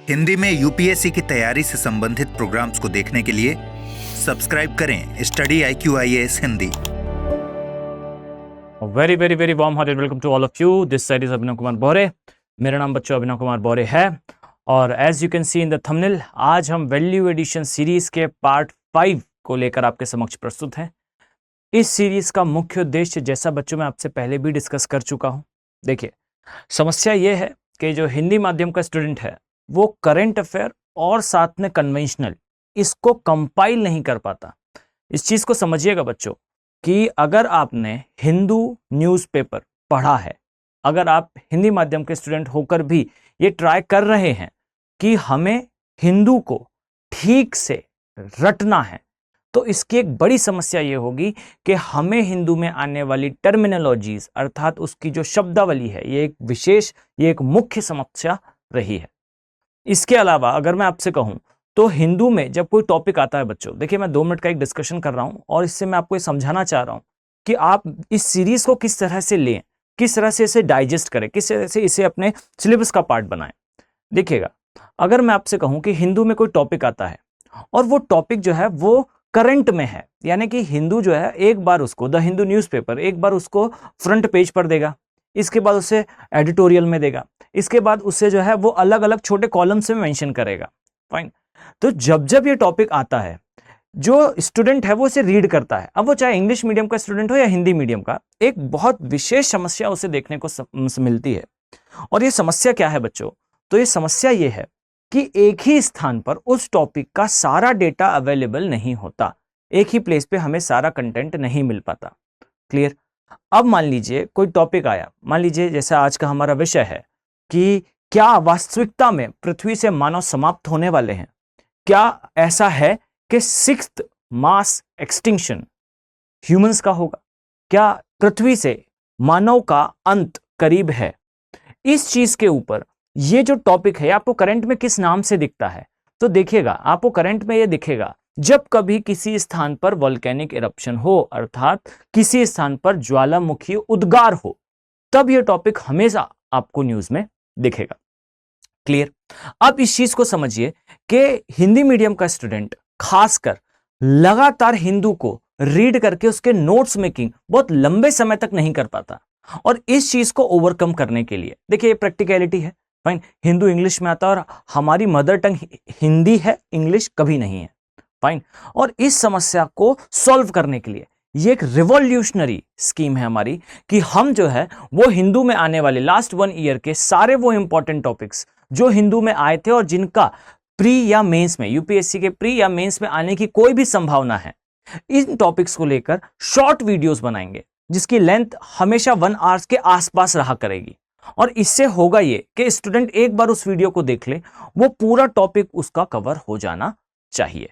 हिंदी में यूपीएससी की तैयारी से संबंधित प्रोग्राम्स को देखने के लिए सब्सक्राइब करें study IQIAS Hindi. Very very very warm hearted welcome to all of you. This side is Abhinav Kumar Baure. मेरा नाम बच्चों अभिनव कुमार बौरे है और as you can see in the thumbnail, आज हम वैल्यू एडिशन सीरीज के पार्ट 5 को लेकर आपके समक्ष प्रस्तुत हैं। इस सीरीज का मुख्य उद्देश्य, जैसा बच्चों मैं आपसे पहले भी डिस्कस कर चुका हूं, देखिए समस्या ये है कि जो हिंदी माध्यम का स्टूडेंट है वो करंट अफेयर और साथ में कन्वेंशनल इसको कंपाइल नहीं कर पाता। इस चीज को समझिएगा बच्चों कि अगर आपने हिंदू न्यूज़पेपर पढ़ा है, अगर आप हिंदी माध्यम के स्टूडेंट होकर भी ये ट्राई कर रहे हैं कि हमें हिंदू को ठीक से रटना है, तो इसकी एक बड़ी समस्या ये होगी कि हमें हिंदू में आने वाली टर्मिनोलॉजीज अर्थात उसकी जो शब्दावली है, ये एक मुख्य समस्या रही है। इसके अलावा अगर मैं आपसे कहूं तो हिंदू में जब कोई टॉपिक आता है बच्चों, देखिए मैं 2 मिनट का एक डिस्कशन कर रहा हूं और इससे मैं आपको ये समझाना चाह रहा हूं कि आप इस सीरीज को किस तरह से लें, किस तरह से इसे डाइजेस्ट करें, किस तरह से इसे अपने सिलेबस का पार्ट बनाएं। देखिएगा, अगर मैं आपसे कहूं कि हिंदू में कोई टॉपिक आता है और वो टॉपिक जो है वो करंट में है, यानी कि हिंदू जो है एक बार उसको द हिंदू न्यूज़पेपर एक बार उसको फ्रंट पेज पर देगा, इसके बाद उसे एडिटोरियल में देगा, इसके बाद उसे जो है वो अलग अलग छोटे कॉलम्स में मेंशन करेगा। फाइन। तो जब जब ये टॉपिक आता है, जो स्टूडेंट है वो इसे रीड करता है, अब वो चाहे इंग्लिश मीडियम का स्टूडेंट हो या हिंदी मीडियम का, एक बहुत विशेष समस्या उसे देखने को मिलती है। और ये समस्या क्या है बच्चों? तो ये समस्या ये है कि एक ही स्थान पर उस टॉपिक का सारा डेटा अवेलेबल नहीं होता, एक ही प्लेस पे हमें सारा कंटेंट नहीं मिल पाता। क्लियर? अब मान लीजिए कोई टॉपिक आया, मान लीजिए जैसा आज का हमारा विषय है कि क्या वास्तविकता में पृथ्वी से मानव समाप्त होने वाले हैं? क्या ऐसा है कि 6th मास एक्सटिंक्शन ह्यूमंस का होगा? क्या पृथ्वी से मानव का अंत करीब है? इस चीज के ऊपर ये जो टॉपिक है आपको करंट में किस नाम से दिखता है? तो देखिएगा, आपको करंट में ये दिखेगा जब कभी किसी स्थान पर वोल्केनिक इरप्शन हो, अर्थात किसी स्थान पर ज्वालामुखी उद्गार हो, तब यह टॉपिक हमेशा आपको न्यूज में दिखेगा। क्लियर? अब इस चीज को समझिए कि हिंदी मीडियम का स्टूडेंट खासकर लगातार हिंदू को रीड करके उसके नोट्स मेकिंग बहुत लंबे समय तक नहीं कर पाता, और इस चीज को ओवरकम करने के लिए देखिए ये प्रैक्टिकलिटी है। फाइन, हिंदू इंग्लिश में आता है और हमारी मदर टंग हिंदी है, इंग्लिश कभी नहीं है। फाइन, और इस समस्या को सॉल्व करने के लिए ये एक रिवॉल्यूशनरी स्कीम है हमारी कि हम जो है वो हिंदू में आने वाले लास्ट 1 ईयर के सारे वो इंपॉर्टेंट टॉपिक्स जो हिंदू में आए थे और जिनका प्री या मेंस में, यूपीएससी के प्री या मेंस में आने की कोई भी संभावना है, इन टॉपिक्स को लेकर शॉर्ट वीडियोस बनाएंगे जिसकी लेंथ हमेशा 1 आवर्स के आसपास रहा करेगी। और इससे होगा ये कि स्टूडेंट एक बार उस वीडियो को देख ले, वो पूरा टॉपिक उसका कवर हो जाना चाहिए।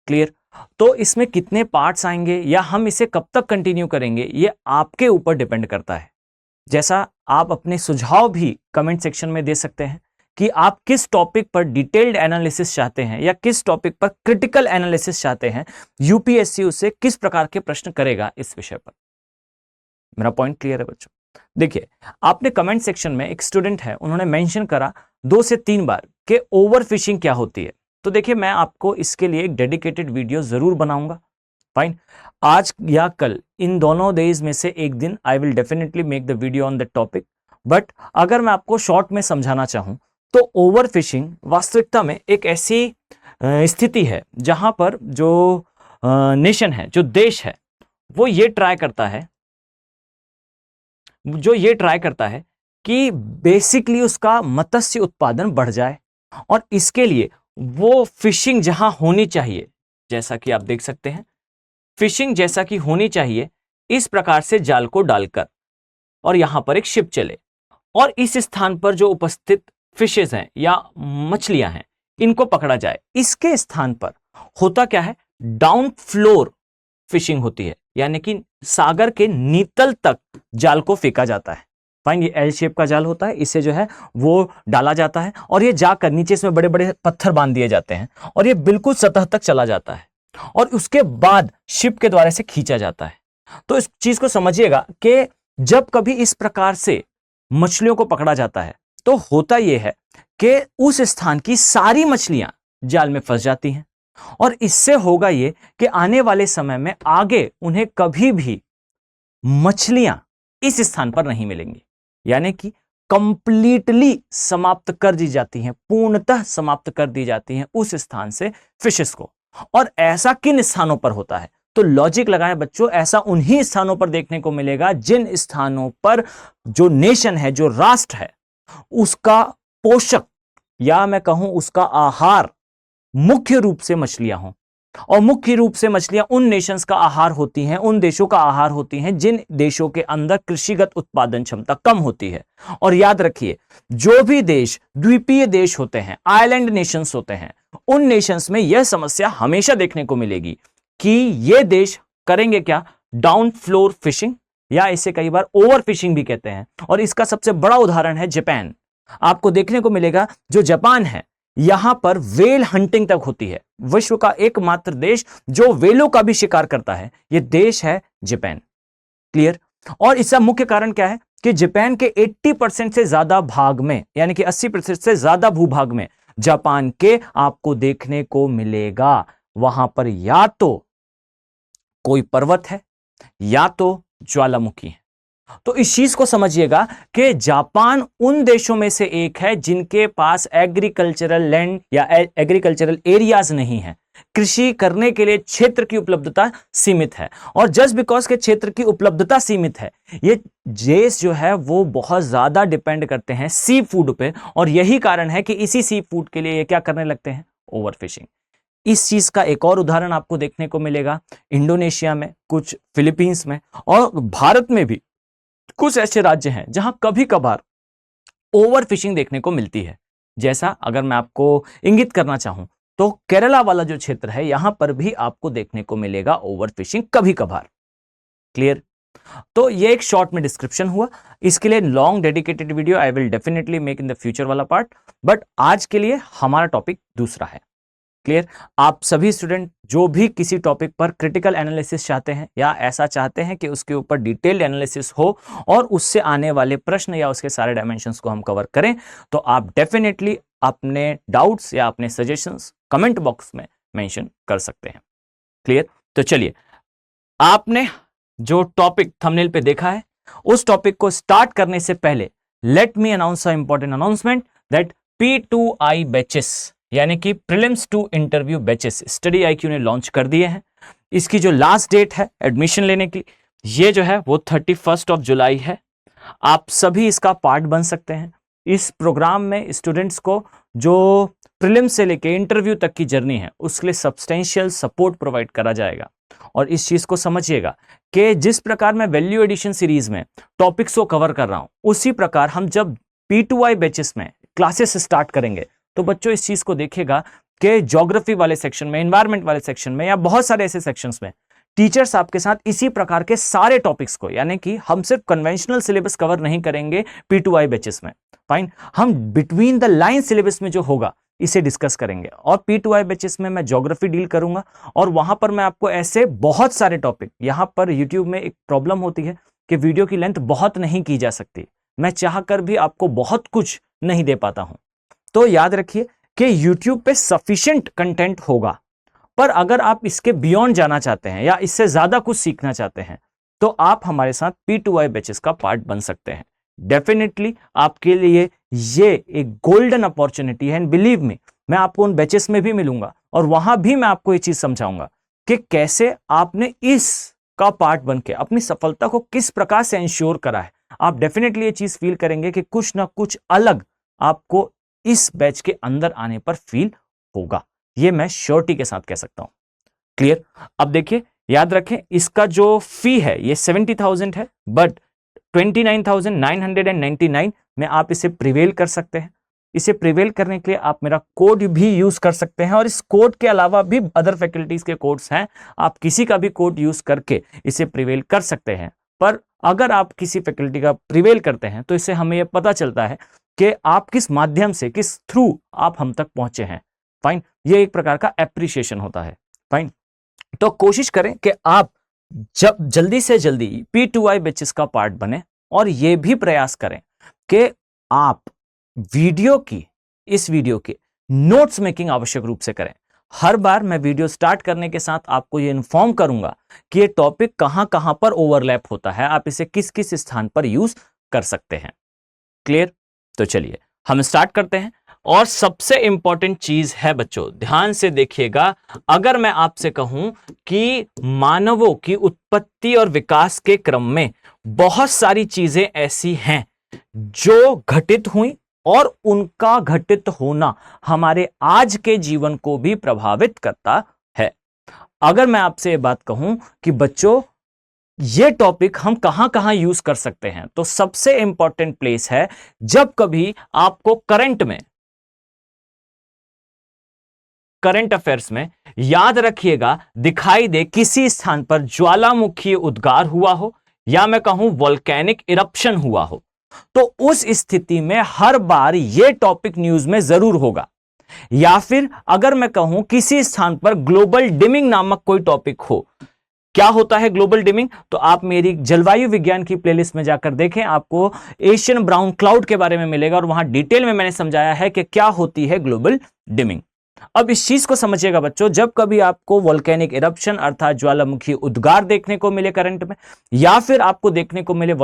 क्लियर? तो इसमें कितने पार्ट्स आएंगे या हम इसे कब तक कंटिन्यू करेंगे, ये आपके ऊपर डिपेंड करता है। जैसा आप अपने सुझाव भी कमेंट सेक्शन में दे सकते हैं कि आप किस टॉपिक पर डिटेल्ड एनालिसिस चाहते हैं या किस टॉपिक पर क्रिटिकल एनालिसिस चाहते हैं, यूपीएससी उससे किस प्रकार के प्रश्न करेगा इस विषय पर। मेरा पॉइंट क्लियर है बच्चों? देखिए, आपने कमेंट सेक्शन में एक स्टूडेंट है, उन्होंने मेंशन करा 2 से 3 बार कि ओवर फिशिंग क्या होती है। तो देखिए, मैं आपको इसके लिए एक डेडिकेटेड वीडियो जरूर बनाऊंगा। फाइन, आज या कल इन दोनों डेज में से एक दिन I will definitely make the video on the topic. But अगर मैं आपको शॉर्ट में समझाना चाहूं तो ओवर फिशिंग वास्तविकता में एक ऐसी स्थिति है जहां पर जो नेशन है, जो देश है, वो ये ट्राई करता है कि बेसिकली उसका मत्स्य उत्पादन बढ़ जाए, और इसके लिए वो फिशिंग जहां होनी चाहिए, जैसा कि आप देख सकते हैं, फिशिंग जैसा कि होनी चाहिए इस प्रकार से जाल को डालकर, और यहां पर एक शिप चले और इस स्थान पर जो उपस्थित फिशेज हैं या मछलियां हैं इनको पकड़ा जाए। इसके स्थान पर होता क्या है, डाउन फ्लोर फिशिंग होती है, यानी कि सागर के नीतल तक जाल को फेंका जाता है। फाइन, ये एल शेप का जाल होता है, इसे जो है वो डाला जाता है और ये जाकर नीचे इसमें बड़े बड़े पत्थर बांध दिए जाते हैं और ये बिल्कुल सतह तक चला जाता है और उसके बाद शिप के द्वारा से खींचा जाता है। तो इस चीज को समझिएगा कि जब कभी इस प्रकार से मछलियों को पकड़ा जाता है तो होता यह है कि उस स्थान की सारी मछलियां जाल में फंस जाती हैं और इससे होगा यह कि आने वाले समय में आगे उन्हें कभी भी मछलियां इस स्थान पर नहीं मिलेंगी, यानी कि कंप्लीटली समाप्त कर दी जाती हैं, पूर्णतः समाप्त कर दी जाती हैं उस स्थान से फिशेस को। और ऐसा किन स्थानों पर होता है? तो लॉजिक लगाएं बच्चों, ऐसा उन्हीं स्थानों पर देखने को मिलेगा जिन स्थानों पर जो नेशन है, जो राष्ट्र है, उसका पोषक या मैं कहूं उसका आहार मुख्य रूप से मछलियां हों। और मुख्य रूप से मछलियां उन नेशंस का आहार होती हैं, उन देशों का आहार होती हैं जिन देशों के अंदर कृषिगत उत्पादन क्षमता कम होती है। और याद रखिए, जो भी देश द्वीपीय देश होते हैं, आइलैंड नेशंस होते हैं, उन नेशंस में यह समस्या हमेशा देखने को मिलेगी कि ये देश करेंगे क्या? डाउन फ्लोर फिशिंग, या इसे कई बार ओवर फिशिंग भी कहते हैं। और इसका सबसे बड़ा उदाहरण है जापान। आपको देखने को मिलेगा जो जापान है, यहां पर वेल हंटिंग तक होती है। विश्व का एकमात्र देश जो वेलों का भी शिकार करता है, यह देश है जापान। क्लियर? और इसका मुख्य कारण क्या है कि जापान के 80% से ज्यादा भाग में, यानी कि 80% से ज्यादा भूभाग में जापान के आपको देखने को मिलेगा वहां पर या तो कोई पर्वत है या तो ज्वालामुखी है। तो इस चीज को समझिएगा कि जापान उन देशों में से एक है जिनके पास एग्रीकल्चरल लैंड या एग्रीकल्चरल एरियाज नहीं है। कृषि करने के लिए क्षेत्र की उपलब्धता सीमित है, और जस्ट बिकॉज के क्षेत्र की उपलब्धता सीमित है, ये देश जो है वो बहुत ज्यादा डिपेंड करते हैं सी फूड पे। और यही कारण है कि इसी सी फूड के लिए ये क्या करने लगते हैं? ओवरफिशिंग। इस चीज का एक और उदाहरण आपको देखने को मिलेगा इंडोनेशिया में, कुछ फिलीपींस में, और भारत में भी कुछ ऐसे राज्य हैं जहां कभी कभार ओवर फिशिंग देखने को मिलती है। जैसा अगर मैं आपको इंगित करना चाहूं तो केरला वाला जो क्षेत्र है, यहां पर भी आपको देखने को मिलेगा ओवर फिशिंग कभी कभार। क्लियर? तो ये एक शॉर्ट में डिस्क्रिप्शन हुआ। इसके लिए long dedicated video I will definitely make in the future वाला पार्ट, बट आज के लिए हमारा टॉपिक दूसरा है। क्लियर? आप सभी स्टूडेंट जो भी किसी टॉपिक पर क्रिटिकल एनालिसिस चाहते हैं या ऐसा चाहते हैं कि उसके ऊपर डिटेल्ड एनालिसिस हो और उससे आने वाले प्रश्न या उसके सारे डायमेंशंस को हम कवर करें, तो आप डेफिनेटली अपने डाउट्स या अपने सजेशंस कमेंट बॉक्स में मेंशन कर सकते हैं। क्लियर? तो चलिए, आपने जो टॉपिक थंबनेल पे देखा है, उस टॉपिक को स्टार्ट करने से पहले let me announce a important announcement that P2I batches, यानी कि prelims to interview batches study IQ ने लॉन्च कर दिए हैं। इसकी जो लास्ट डेट है एडमिशन लेने की, ये जो है वो 31 जुलाई है। आप सभी इसका पार्ट बन सकते हैं। इस प्रोग्राम में स्टूडेंट्स को जो प्रीलिम्स से लेके इंटरव्यू तक की जर्नी है, उसके लिए सब्सटेंशियल सपोर्ट प्रोवाइड करा जाएगा। और इस चीज को समझिएगा कि जिस प्रकार मैं वैल्यू एडिशन सीरीज में टॉपिक्स को कवर कर रहा हूं, उसी प्रकार हम जब P2I बैचेस में क्लासेस स्टार्ट करेंगे तो बच्चों इस चीज को देखेगा कि ज्योग्राफी वाले सेक्शन में, एनवायरमेंट वाले सेक्शन में, या बहुत सारे ऐसे सेक्शंस में टीचर्स आपके साथ इसी प्रकार के सारे टॉपिक्स को, यानी कि हम सिर्फ कन्वेंशनल सिलेबस कवर नहीं करेंगे P2I बैचेस में। फाइन, हम बिटवीन द लाइन सिलेबस में जो होगा इसे डिस्कस करेंगे। और P2I बैचेस में मैं ज्योग्राफी डील करूंगा, और वहां पर मैं आपको ऐसे बहुत सारे टॉपिक, यहां पर यूट्यूब में एक प्रॉब्लम होती है कि वीडियो की लेंथ बहुत नहीं की जा सकती, मैं चाहकर भी आपको बहुत कुछ नहीं दे पाता हूं। तो याद रखिए कि YouTube पे सफिशिएंट कंटेंट होगा, पर अगर आप इसके बियॉन्ड जाना चाहते हैं या इससे ज्यादा कुछ सीखना चाहते हैं, तो आप हमारे साथ P2I बैचेस का पार्ट बन सकते हैं। डेफिनेटली आपके लिए ये एक गोल्डन अपॉर्चुनिटी है, एंड बिलीव मी, मैं आपको उन बैचेस में भी मिलूंगा और वहां भी मैं आपको ये चीज समझाऊंगा कि कैसे आपने इसका पार्ट बनके अपनी सफलता को किस प्रकार से इंश्योर करा है। आप डेफिनेटली ये चीज फील करेंगे कि कुछ ना कुछ अलग आपको इस बैच के अंदर आने पर फील होगा, ये मैं श्योरिटी के साथ कह सकता हूं। क्लियर? अब देखिए, याद रखें, इसका जो फी है ये 70,000 है, बट 29,999 में आप इसे प्रिवेल कर सकते हैं। इसे प्रिवेल करने के लिए आप मेरा कोड भी यूज कर सकते हैं, और इस कोड के अलावा भी अदर फैकल्टीज के कोड्स हैं, आप किसी का भी कोड यूज करके इसे प्रिवेल कर सकते हैं। पर अगर आप किसी फैकल्टी का प्रिवेल करते हैं तो इससे हमें यह पता चलता है कि आप किस माध्यम से, किस थ्रू आप हम तक पहुंचे हैं। फाइन, ये एक प्रकार का एप्रिसिएशन होता है। फाइन, तो कोशिश करें कि आप जब जल्दी से जल्दी P2I बैचेस का पार्ट बने, और यह भी प्रयास करें कि आप इस वीडियो की नोट्स मेकिंग आवश्यक रूप से करें। हर बार मैं वीडियो स्टार्ट करने के साथ आपको ये इन्फॉर्म करूंगा कि ये टॉपिक कहां कहां पर ओवरलैप होता है, आप इसे किस किस स्थान पर यूज कर सकते हैं। क्लियर? तो चलिए हम स्टार्ट करते हैं। और सबसे इंपॉर्टेंट चीज है बच्चों, ध्यान से देखिएगा, अगर मैं आपसे कहूं कि मानवों की उत्पत्ति और विकास के क्रम में बहुत सारी चीजें ऐसी हैं जो घटित हुई और उनका घटित होना हमारे आज के जीवन को भी प्रभावित करता है। अगर मैं आपसे ये बात कहूं कि बच्चों ये टॉपिक हम कहां कहां यूज कर सकते हैं, तो सबसे इंपॉर्टेंट प्लेस है जब कभी आपको करंट अफेयर्स में, याद रखिएगा, दिखाई दे किसी स्थान पर ज्वालामुखी उद्गार हुआ हो या मैं कहूं वोल्केनिक इरप्शन हुआ हो, तो उस स्थिति में हर बार यह टॉपिक न्यूज में जरूर होगा। या फिर अगर मैं कहूं किसी स्थान पर ग्लोबल डिमिंग नामक कोई टॉपिक हो। क्या होता है ग्लोबल डिमिंग? तो आप मेरी जलवायु विज्ञान की प्लेलिस्ट में जाकर देखें, आपको एशियन ब्राउन क्लाउड के बारे में मिलेगा और वहां डिटेल में मैंने समझाया है कि क्या होती है ग्लोबल डिमिंग। अब इस चीज को समझिएगा बच्चों, जब कभी आपको वोल्केनिक इरप्शन अर्थात ज्वालामुखी उद्गार देखने को मिले करंट में, या फिर आपको देखने को मिले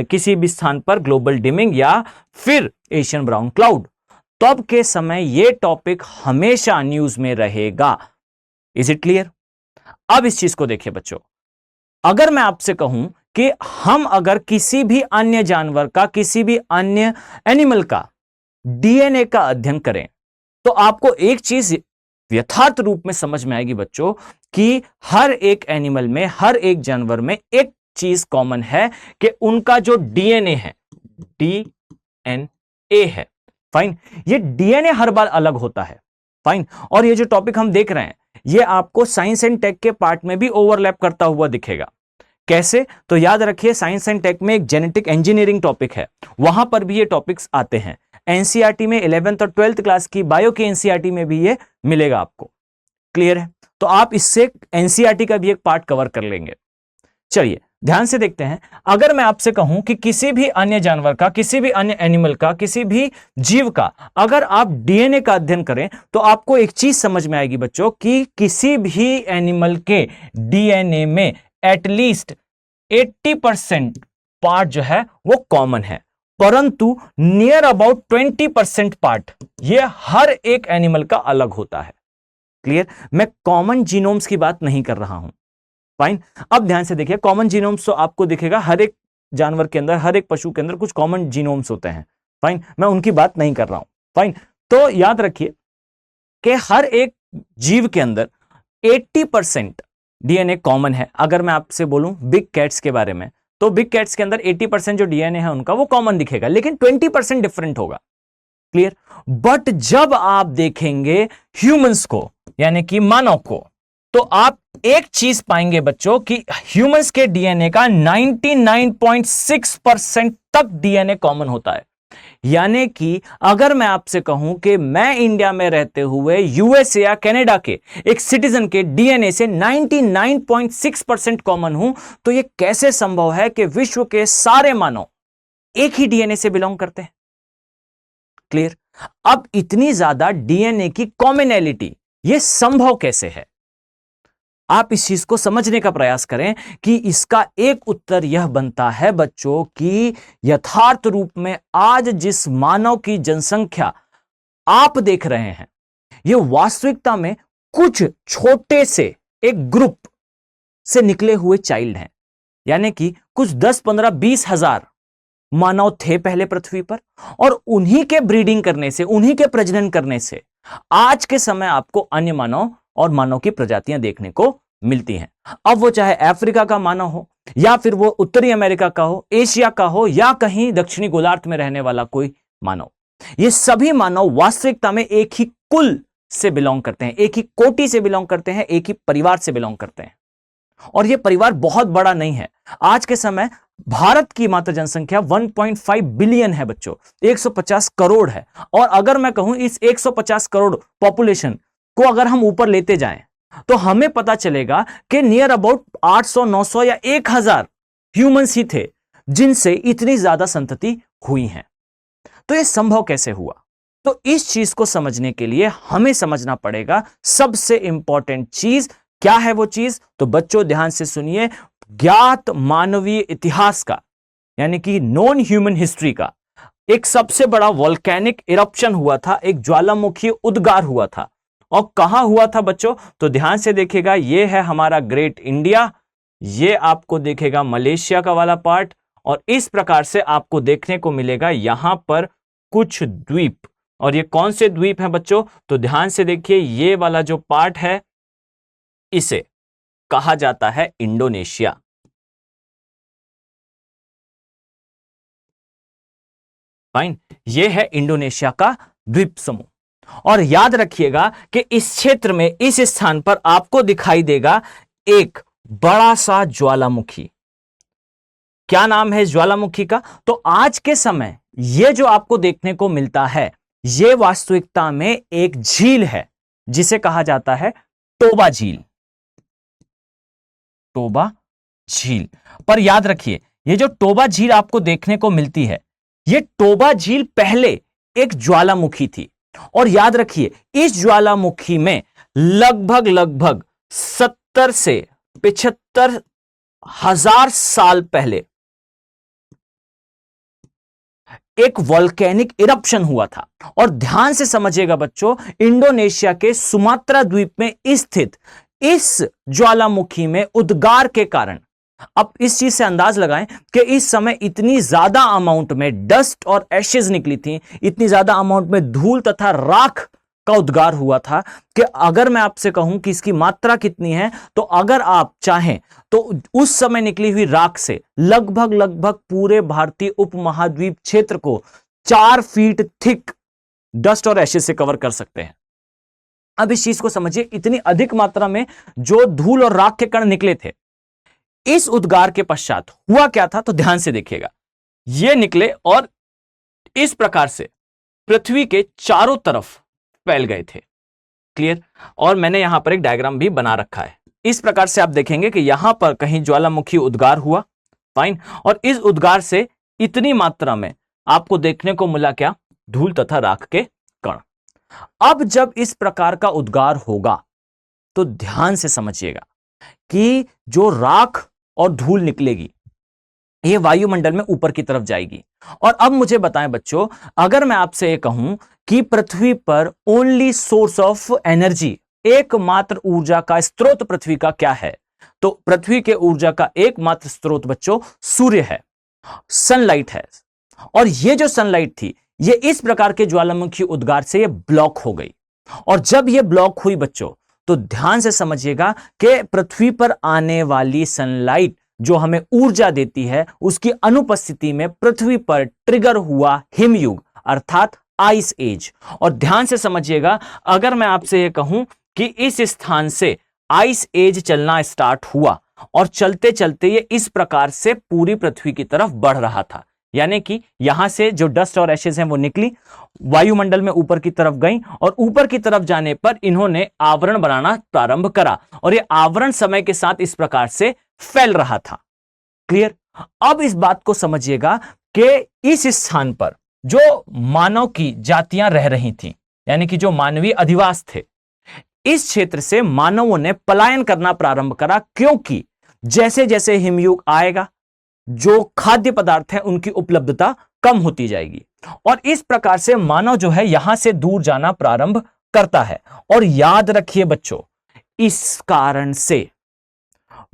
किसी भी स्थान पर ग्लोबल डिमिंग या फिर एशियन ब्राउन क्लाउड, तब के समय यह टॉपिक हमेशा न्यूज में रहेगा। Is it clear? अब इस चीज को देखिए बच्चों, अगर मैं आपसे कहूं कि हम अगर किसी भी अन्य जानवर का, किसी भी अन्य एनिमल का डीएनए का अध्ययन करें, तो आपको एक चीज यथार्थ रूप में समझ में आएगी बच्चों कि हर एक एनिमल में, हर एक जानवर में एक चीज कॉमन है कि उनका जो डीएनए है, डीएनए है, फाइन, ये डीएनए हर बार अलग होता है, फाइन। और ये जो टॉपिक हम देख रहे हैं ये आपको साइंस एंड टेक के पार्ट में भी ओवरलैप करता हुआ दिखेगा। कैसे? तो याद रखिए, साइंस एंड टेक में एक जेनेटिक इंजीनियरिंग टॉपिक है, वहां पर भी ये टॉपिक्स आते हैं। एनसीईआरटी में 11th और 12th क्लास की बायो की एनसीईआरटी में भी ये मिलेगा आपको। क्लियर है? तो आप इससे एनसीईआरटी का भी एक पार्ट कवर कर लेंगे। चलिए ध्यान से देखते हैं, अगर मैं आपसे कहूं कि किसी भी अन्य जानवर का, किसी भी अन्य एनिमल का, किसी भी जीव का अगर आप डीएनए का अध्ययन करें, तो आपको एक चीज समझ में आएगी बच्चों कि किसी भी एनिमल के डीएनए में एटलीस्ट 80% पार्ट जो है वो कॉमन है, परंतु नियर अबाउट 20% पार्ट ये हर एक एनिमल का अलग होता है। क्लियर? मैं कॉमन जीनोम्स की बात नहीं कर रहा हूं, फाइन। अब ध्यान से देखिए, कॉमन जीनोम्स तो आपको दिखेगा हर एक जानवर के अंदर, हर एक पशु के अंदर कुछ कॉमन जीनोम्स होते हैं, फाइन, मैं उनकी बात नहीं कर रहा हूं, फाइन। तो याद रखिए कि हर एक जीव के अंदर 80% डीएनए कॉमन है। अगर मैं आपसे बोलूं बिग कैट्स के बारे में, तो बिग कैट्स के अंदर 80% जो डीएनए है उनका वो कॉमन दिखेगा, लेकिन 20% डिफरेंट होगा। क्लियर? बट जब आप देखेंगे ह्यूमंस को, यानी कि मानव को, तो आप एक चीज पाएंगे बच्चों कि ह्यूमंस के डीएनए का 99.6% तक डीएनए कॉमन होता है। यानी कि अगर मैं आपसे कहूं कि मैं इंडिया में रहते हुए यूएसए या कनाडा के एक सिटीजन के डीएनए से 99.6% कॉमन हूं, तो यह कैसे संभव है कि विश्व के सारे मानव एक ही डीएनए से बिलोंग करते हैं? क्लियर? अब इतनी ज्यादा डीएनए की कॉमनैलिटी यह संभव कैसे है? आप इस चीज को समझने का प्रयास करें कि इसका एक उत्तर यह बनता है बच्चों कि यथार्थ रूप में आज जिस मानव की जनसंख्या आप देख रहे हैं, यह वास्तविकता में कुछ छोटे से एक ग्रुप से निकले हुए चाइल्ड हैं। यानी कि कुछ 10, 15, 20 हजार मानव थे पहले पृथ्वी पर, और उन्हीं के ब्रीडिंग करने से, उन्हीं के प्रजनन करने से आज के समय आपको अन्य मानव और मानव की प्रजातियां देखने को मिलती हैं। अब वो चाहे अफ्रीका का मानव हो, या फिर वो उत्तरी अमेरिका का हो, एशिया का हो, या कहीं दक्षिणी गोलार्ध में रहने वाला कोई मानव, ये सभी मानव वास्तविकता में एक ही कुल से बिलोंग करते हैं, एक ही कोटि से बिलोंग करते हैं, एक ही परिवार से बिलोंग करते हैं। और यह परिवार बहुत बड़ा नहीं है। आज के समय भारत की मात्र जनसंख्या 1.5 बिलियन है बच्चों, 150 करोड़ है। और अगर मैं कहूं इस 150 करोड़ पॉपुलेशन को अगर हम ऊपर लेते जाएं, तो हमें पता चलेगा कि नियर अबाउट 800, 900 या 1000 ह्यूमंस ही थे जिनसे इतनी ज्यादा संतति हुई है। तो ये संभव कैसे हुआ? तो इस चीज को समझने के लिए हमें समझना पड़ेगा सबसे इंपॉर्टेंट चीज क्या है। वो चीज तो बच्चों ध्यान से सुनिए, ज्ञात मानवीय इतिहास का यानी कि नॉन ह्यूमन हिस्ट्री का एक सबसे बड़ा वोल्केनिक इरप्शन हुआ था, एक ज्वालामुखी उद्गार हुआ था। और कहां हुआ था बच्चों? तो ध्यान से देखिएगा, यह है हमारा ग्रेट इंडिया, यह आपको देखेगा मलेशिया का वाला पार्ट, और इस प्रकार से आपको देखने को मिलेगा यहां पर कुछ द्वीप। और ये कौन से द्वीप हैं बच्चों? तो ध्यान से देखिए, ये वाला जो पार्ट है इसे कहा जाता है इंडोनेशिया। फाइन, ये है इंडोनेशिया का द्वीप समूह। और याद रखिएगा कि इस क्षेत्र में, इस स्थान पर आपको दिखाई देगा एक बड़ा सा ज्वालामुखी। क्या नाम है ज्वालामुखी का? तो आज के समय यह जो आपको देखने को मिलता है, यह वास्तविकता में एक झील है जिसे कहा जाता है टोबा झील। टोबा झील। पर याद रखिए, यह जो टोबा झील आपको देखने को मिलती है, यह टोबा झील पहले एक ज्वालामुखी थी। और याद रखिए, इस ज्वालामुखी में लगभग 70 से 75 हजार साल पहले एक वोल्केनिक इरप्शन हुआ था। और ध्यान से समझिएगा बच्चों, इंडोनेशिया के सुमात्रा द्वीप में स्थित इस ज्वालामुखी में उद्गार के कारण, अब इस चीज से अंदाज लगाएं कि इस समय इतनी ज्यादा अमाउंट में डस्ट और एशेज निकली थी, इतनी ज्यादा अमाउंट में धूल तथा राख का उद्गार हुआ था कि अगर मैं आपसे कहूं कि इसकी मात्रा कितनी है, तो अगर आप चाहें तो उस समय निकली हुई राख से लगभग पूरे भारतीय उपमहाद्वीप क्षेत्र को 4 फीट थिक डस्ट और एशेज से कवर कर सकते हैं। अब इस चीज को समझिए, इतनी अधिक मात्रा में जो धूल और राख के कण निकले थे, इस उद्गार के पश्चात हुआ क्या था? तो ध्यान से देखिएगा, ये निकले और इस प्रकार से पृथ्वी के चारों तरफ फैल गए थे। क्लियर? और मैंने यहां पर एक डायग्राम भी बना रखा है। इस प्रकार से आप देखेंगे कि यहां पर कहीं ज्वालामुखी उद्गार हुआ। फाइन। और इस उद्गार से इतनी मात्रा में आपको देखने को मिला क्या? धूल तथा राख के कण। अब जब इस प्रकार का उद्गार होगा तो ध्यान से समझिएगा कि जो राख और धूल निकलेगी, यह वायुमंडल में ऊपर की तरफ जाएगी। और अब मुझे बताएं बच्चों, अगर मैं आपसे यह कहूं कि पृथ्वी पर ओनली सोर्स ऑफ एनर्जी, एकमात्र ऊर्जा का स्रोत पृथ्वी का क्या है? तो पृथ्वी के ऊर्जा का एकमात्र स्रोत बच्चों सूर्य है, सनलाइट है। और यह जो सनलाइट थी, यह इस प्रकार के ज्वालामुखी उद्गार से यह ब्लॉक हो गई। और जब यह ब्लॉक हुई बच्चों, तो ध्यान से समझिएगा कि पृथ्वी पर आने वाली सनलाइट जो हमें ऊर्जा देती है, उसकी अनुपस्थिति में पृथ्वी पर ट्रिगर हुआ हिमयुग अर्थात आइस एज। और ध्यान से समझिएगा, अगर मैं आपसे यह कहूं कि इस स्थान से आइस एज चलना स्टार्ट हुआ और चलते चलते ये इस प्रकार से पूरी पृथ्वी की तरफ बढ़ रहा था, यानी कि यहां से जो डस्ट और एशेज हैं वो निकली, वायुमंडल में ऊपर की तरफ गई, और ऊपर की तरफ जाने पर इन्होंने आवरण बनाना प्रारंभ करा, और ये आवरण समय के साथ इस प्रकार से फैल रहा था। क्लियर? अब इस बात को समझिएगा कि इस स्थान पर जो मानव की जातियां रह रही थीं, यानी कि जो मानवीय अधिवास थे, इस क्षेत्र से मानवों ने पलायन करना प्रारंभ करा, क्योंकि जैसे जैसे हिमयुग आएगा, जो खाद्य पदार्थ है उनकी उपलब्धता कम होती जाएगी, और इस प्रकार से मानव जो है यहां से दूर जाना प्रारंभ करता है। और याद रखिए बच्चों, इस कारण से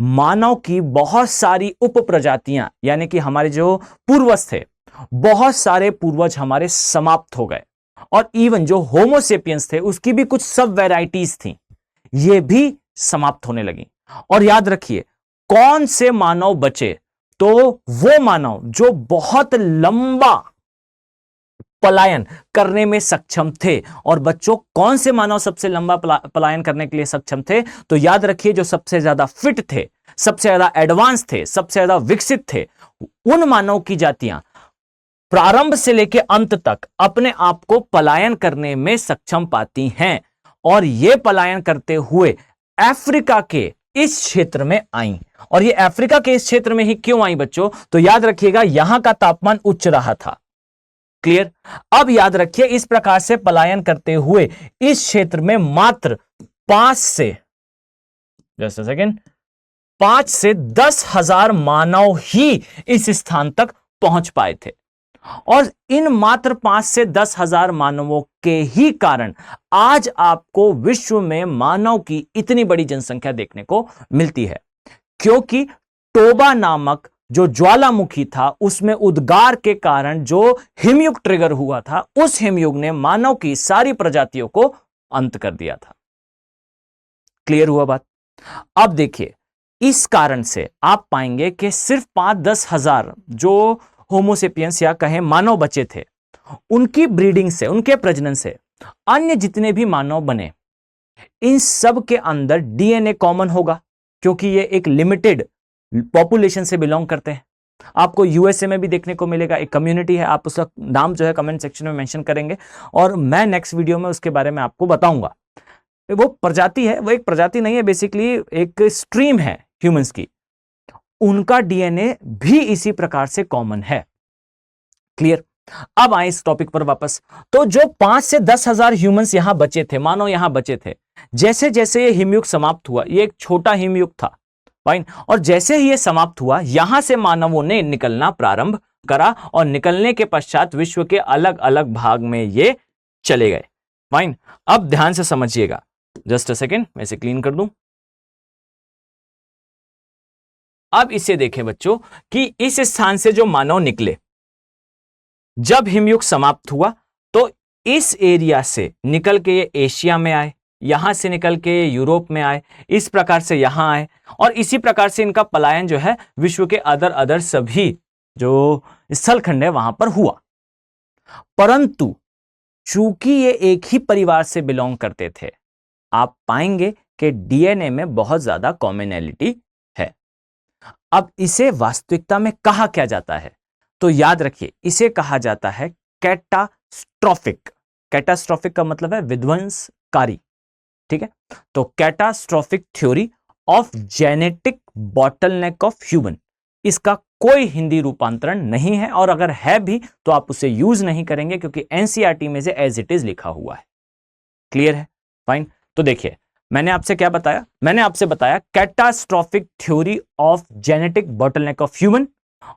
मानव की बहुत सारी उप प्रजातियां, यानी कि हमारे जो पूर्वज थे, बहुत सारे पूर्वज हमारे समाप्त हो गए, और इवन जो होमोसेपियंस थे उसकी भी कुछ सब वैरायटीज थी, ये भी समाप्त होने लगी। और याद रखिए, कौन से मानव बचे? तो वो मानव जो बहुत लंबा पलायन करने में सक्षम थे। और बच्चों, कौन से मानव सबसे लंबा पलायन करने के लिए सक्षम थे? तो याद रखिए, जो सबसे ज्यादा फिट थे, सबसे ज्यादा एडवांस थे, सबसे ज्यादा विकसित थे, उन मानव की जातियां प्रारंभ से लेकर अंत तक अपने आप को पलायन करने में सक्षम पाती हैं, और यह पलायन करते हुए अफ्रीका के इस क्षेत्र में आई। और ये अफ्रीका के इस क्षेत्र में ही क्यों आई बच्चों? तो याद रखिएगा, यहां का तापमान उच्च रहा था, क्लियर। अब याद रखिए, इस प्रकार से पलायन करते हुए इस क्षेत्र में मात्र 5 से, जस्ट अ सेकेंड, 5 से 10,000 मानव ही इस स्थान तक पहुंच पाए थे। और इन मात्र 5 से 10,000 मानवों के ही कारण आज आपको विश्व में मानव की इतनी बड़ी जनसंख्या देखने को मिलती है, क्योंकि टोबा नामक जो ज्वालामुखी था उसमें उद्गार के कारण जो हिमयुग ट्रिगर हुआ था, उस हिमयुग ने मानव की सारी प्रजातियों को अंत कर दिया था। क्लियर हुआ बात। अब देखिए, इस कारण से आप पाएंगे कि सिर्फ 5-10 हजार जो होमोसेपियंस या कहें मानव बचे थे, उनकी ब्रीडिंग से, उनके प्रजनन से अन्य जितने भी मानव बने, इन सब के अंदर डीएनए कॉमन होगा, क्योंकि ये एक लिमिटेड पॉपुलेशन से बिलोंग करते हैं। आपको यूएसए में भी देखने को मिलेगा, एक कम्युनिटी है, आप उसका नाम जो है कमेंट सेक्शन में मेंशन करेंगे और मैं नेक्स्ट वीडियो में उसके बारे में आपको बताऊंगा। वो प्रजाति है, वो एक प्रजाति नहीं है, बेसिकली एक स्ट्रीम है ह्यूमंस की, उनका डीएनए भी इसी प्रकार से कॉमन है। क्लियर। अब आए इस टॉपिक पर वापस। तो जो 5 से 10,000 ह्यूमंस यहां बचे थे, मानो यहां बचे थे, जैसे जैसे ये हिमयुग समाप्त हुआ, ये एक छोटा हिमयुग था, फाइन, और जैसे ही ये समाप्त हुआ, यहां से मानवों ने निकलना प्रारंभ करा और निकलने के पश्चात विश्व के अलग अलग भाग में ये चले गए। फाइन। अब ध्यान से समझिएगा, जस्ट अ सेकेंड, मैं इसे क्लीन कर दूं। अब इसे देखें बच्चों कि इस स्थान से जो मानव निकले, जब हिमयुग समाप्त हुआ तो इस एरिया से निकल के ये एशिया में आए, यहां से निकल के यूरोप में आए, इस प्रकार से यहां आए, और इसी प्रकार से इनका पलायन जो है विश्व के अदर सभी जो स्थलखंड है वहां पर हुआ। परंतु चूंकि ये एक ही परिवार से बिलोंग करते थे, आप पाएंगे कि डीएनए में बहुत ज्यादा कॉमनैलिटी है। अब इसे वास्तविकता में कहा क्या जाता है, तो याद रखिए, इसे कहा जाता है कैटास्ट्रोफिक। कैटास्ट्रोफिक का मतलब है विध्वंसकारी, ठीक है। तो catastrophic theory of genetic bottleneck of human, इसका कोई हिंदी रूपांतरण नहीं है, और अगर है भी तो आप उसे यूज नहीं करेंगे, क्योंकि एनसीईआरटी में से एज इट इज लिखा हुआ है। क्लियर है, फाइन। तो देखिए, मैंने आपसे क्या बताया, मैंने आपसे बताया catastrophic theory of genetic bottleneck of human,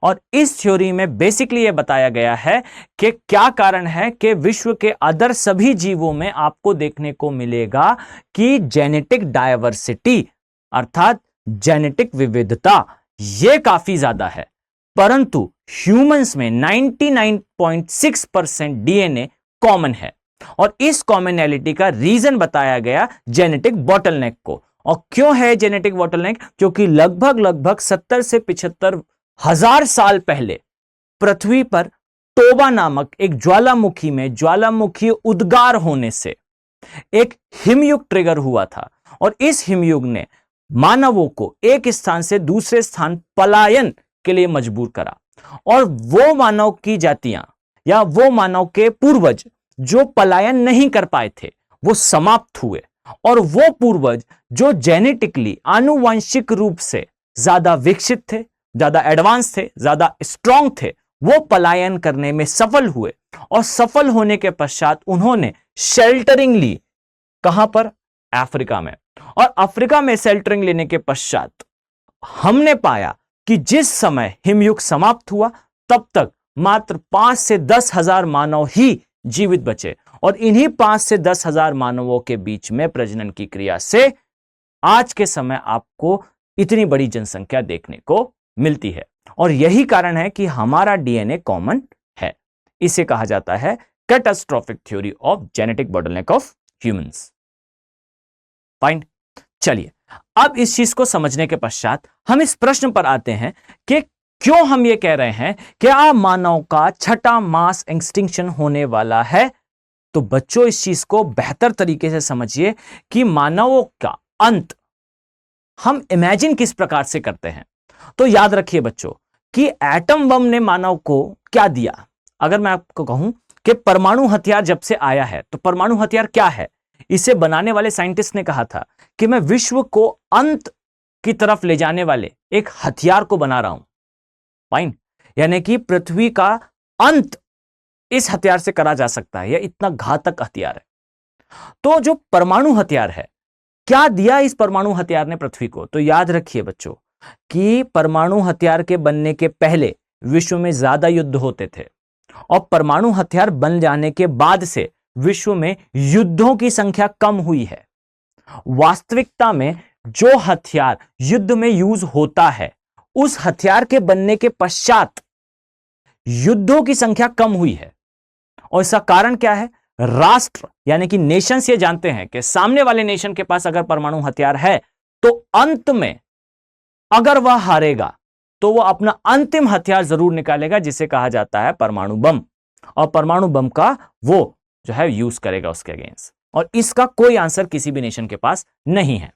और इस थ्योरी में बेसिकली यह बताया गया है कि क्या कारण है कि विश्व के अदर सभी जीवों में आपको देखने को मिलेगा कि जेनेटिक डायवर्सिटी अर्थात जेनेटिक विविधता यह काफी ज्यादा है, परंतु ह्यूमंस में 99.6% डीएनए कॉमन है, और इस कॉमनैलिटी का रीजन बताया गया जेनेटिक बॉटलनेक को। और क्यों है जेनेटिक बॉटलनेक, क्योंकि लगभग 70 से 75 हजार साल पहले पृथ्वी पर टोबा नामक एक ज्वालामुखी में ज्वालामुखी उद्गार होने से एक हिमयुग ट्रिगर हुआ था, और इस हिमयुग ने मानवों को एक स्थान से दूसरे स्थान पलायन के लिए मजबूर करा, और वो मानव की जातियां या वो मानव के पूर्वज जो पलायन नहीं कर पाए थे वो समाप्त हुए, और वो पूर्वज जो जेनेटिकली आनुवंशिक रूप से ज्यादा विकसित थे, ज्यादा एडवांस थे, ज्यादा स्ट्रांग थे, वो पलायन करने में सफल हुए, और सफल होने के पश्चात उन्होंने शेल्टरिंग ली। कहां पर? अफ्रीका में। और अफ्रीका में शेल्टरिंग लेने के पश्चात हमने पाया कि जिस समय हिमयुग समाप्त हुआ तब तक मात्र 5 से 10 हजार मानव ही जीवित बचे, और इन्हीं 5 से 10 हजार मानवों के बीच में प्रजनन की क्रिया से आज के समय आपको इतनी बड़ी जनसंख्या देखने को मिलती है, और यही कारण है कि हमारा डीएनए कॉमन है। इसे कहा जाता है catastrophic theory of genetic bottleneck of humans. Fine. चलिए, अब इस चीज को समझने के पश्चात हम इस प्रश्न पर आते हैं कि क्यों हम ये कह रहे हैं कि मानव का छठा मास एक्सटिंक्शन होने वाला है। तो बच्चों, इस चीज को बेहतर तरीके से समझिए कि मानवों का अंत हम इमेजिन किस प्रकार से करते हैं। तो याद रखिए बच्चों कि एटम बम ने मानव को क्या दिया। अगर मैं आपको कहूं कि परमाणु हथियार जब से आया है, तो परमाणु हथियार क्या है, इसे बनाने वाले साइंटिस्ट ने कहा था कि मैं विश्व को अंत की तरफ ले जाने वाले एक हथियार को बना रहा हूं। फाइन। यानी कि पृथ्वी का अंत इस हथियार से करा जा सकता है, यह इतना घातक हथियार है। तो जो परमाणु हथियार है, क्या दिया इस परमाणु हथियार ने पृथ्वी को? तो याद रखिए बच्चों कि परमाणु हथियार के बनने के पहले विश्व में ज्यादा युद्ध होते थे और परमाणु हथियार बन जाने के बाद से विश्व में युद्धों की संख्या कम हुई है। वास्तविकता में जो हथियार युद्ध में यूज होता है, उस हथियार के बनने के पश्चात युद्धों की संख्या कम हुई है। और इसका कारण क्या है? राष्ट्र यानी कि नेशंस ये जानते हैं कि सामने वाले नेशन के पास अगर परमाणु हथियार है तो अंत में अगर वह हारेगा तो वह अपना अंतिम हथियार जरूर निकालेगा, जिसे कहा जाता है परमाणु बम। और परमाणु बम का वो जो है यूज करेगा उसके अगेंस्ट, और इसका कोई आंसर किसी भी नेशन के पास नहीं है।